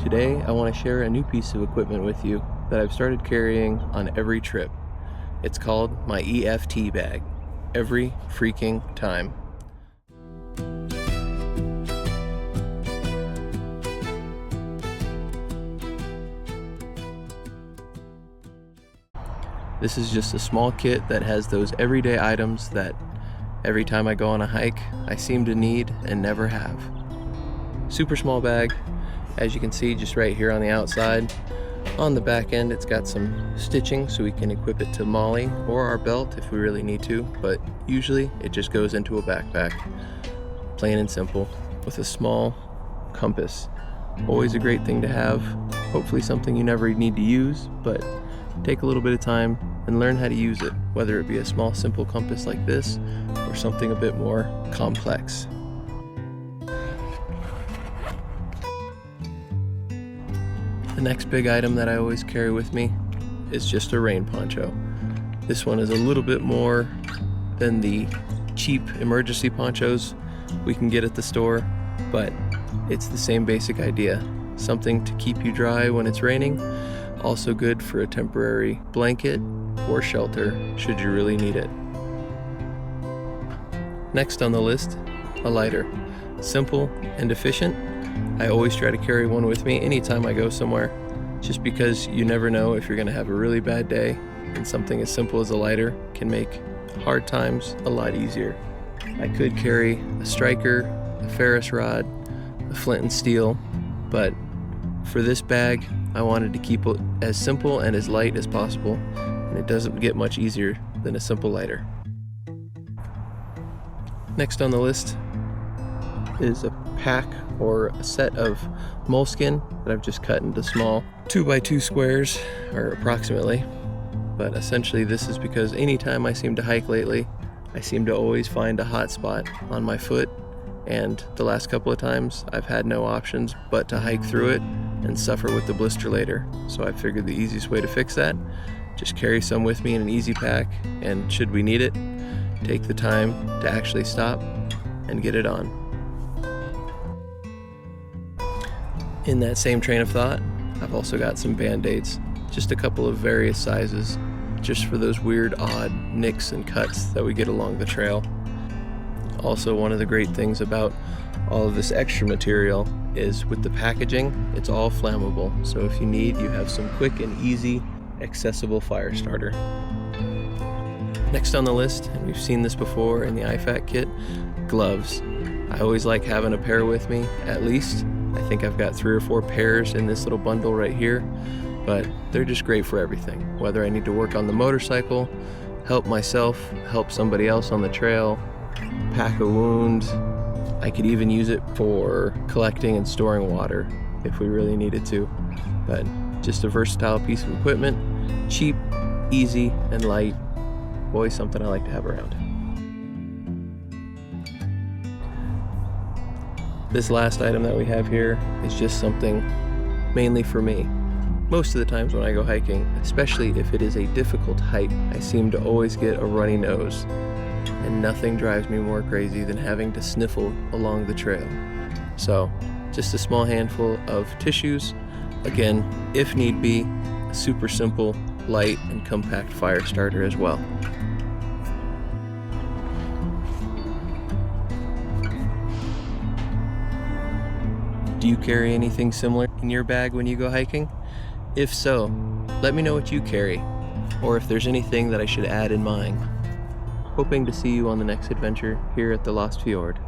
Today I want to share a new piece of equipment with you that I've started carrying on every trip. It's called my EFT bag. Every freaking time. This is just a small kit that has those everyday items that every time I go on a hike, I seem to need and never have. Super small bag, as you can see just right here on the outside. On the back end, it's got some stitching so we can equip it to Molly or our belt if we really need to, but usually it just goes into a backpack. Plain and simple, with a small compass. Always a great thing to have. Hopefully something you never need to use, but take a little bit of time and learn how to use it, whether it be a small simple compass like this or something a bit more complex. The next big item that I always carry with me is just a rain poncho. This one is a little bit more than the cheap emergency ponchos we can get at the store, but it's the same basic idea. Something to keep you dry when it's raining, also good for a temporary blanket or shelter should you really need it. Next on the list, a lighter. Simple and efficient. I always try to carry one with me anytime I go somewhere, just because you never know if you're going to have a really bad day, and something as simple as a lighter can make hard times a lot easier. I could carry a striker, a Ferris rod, a flint and steel, but for this bag, I wanted to keep it as simple and as light as possible, and it doesn't get much easier than a simple lighter. Next on the list is a pack or a set of moleskin that I've just cut into small 2x2 squares, or approximately. But essentially this is because anytime I seem to hike lately, I seem to always find a hot spot on my foot, and the last couple of times I've had no options but to hike through it and suffer with the blister later. So I figured the easiest way to fix that, just carry some with me in an easy pack, and should we need it, take the time to actually stop and get it on. In that same train of thought, I've also got some band-aids, just a couple of various sizes, just for those weird, odd nicks and cuts that we get along the trail. Also, one of the great things about all of this extra material is with the packaging, it's all flammable. So if you need, you have some quick and easy, accessible fire starter. Next on the list, and we've seen this before in the IFAT kit, gloves. I always like having a pair with me, at least. I think I've got 3 or 4 pairs in this little bundle right here, but they're just great for everything. Whether I need to work on the motorcycle, help myself, help somebody else on the trail, pack a wound. I could even use it for collecting and storing water if we really needed to. But just a versatile piece of equipment, cheap, easy, and light. Always something I like to have around. This last item that we have here is just something mainly for me. Most of the times when I go hiking, especially if it is a difficult hike, I seem to always get a runny nose. And nothing drives me more crazy than having to sniffle along the trail. So, just a small handful of tissues. Again, if need be, a super simple, light, and compact fire starter as well. Do you carry anything similar in your bag when you go hiking? If so, let me know what you carry, or if there's anything that I should add in mine. Hoping to see you on the next adventure here at the Lost Fjord.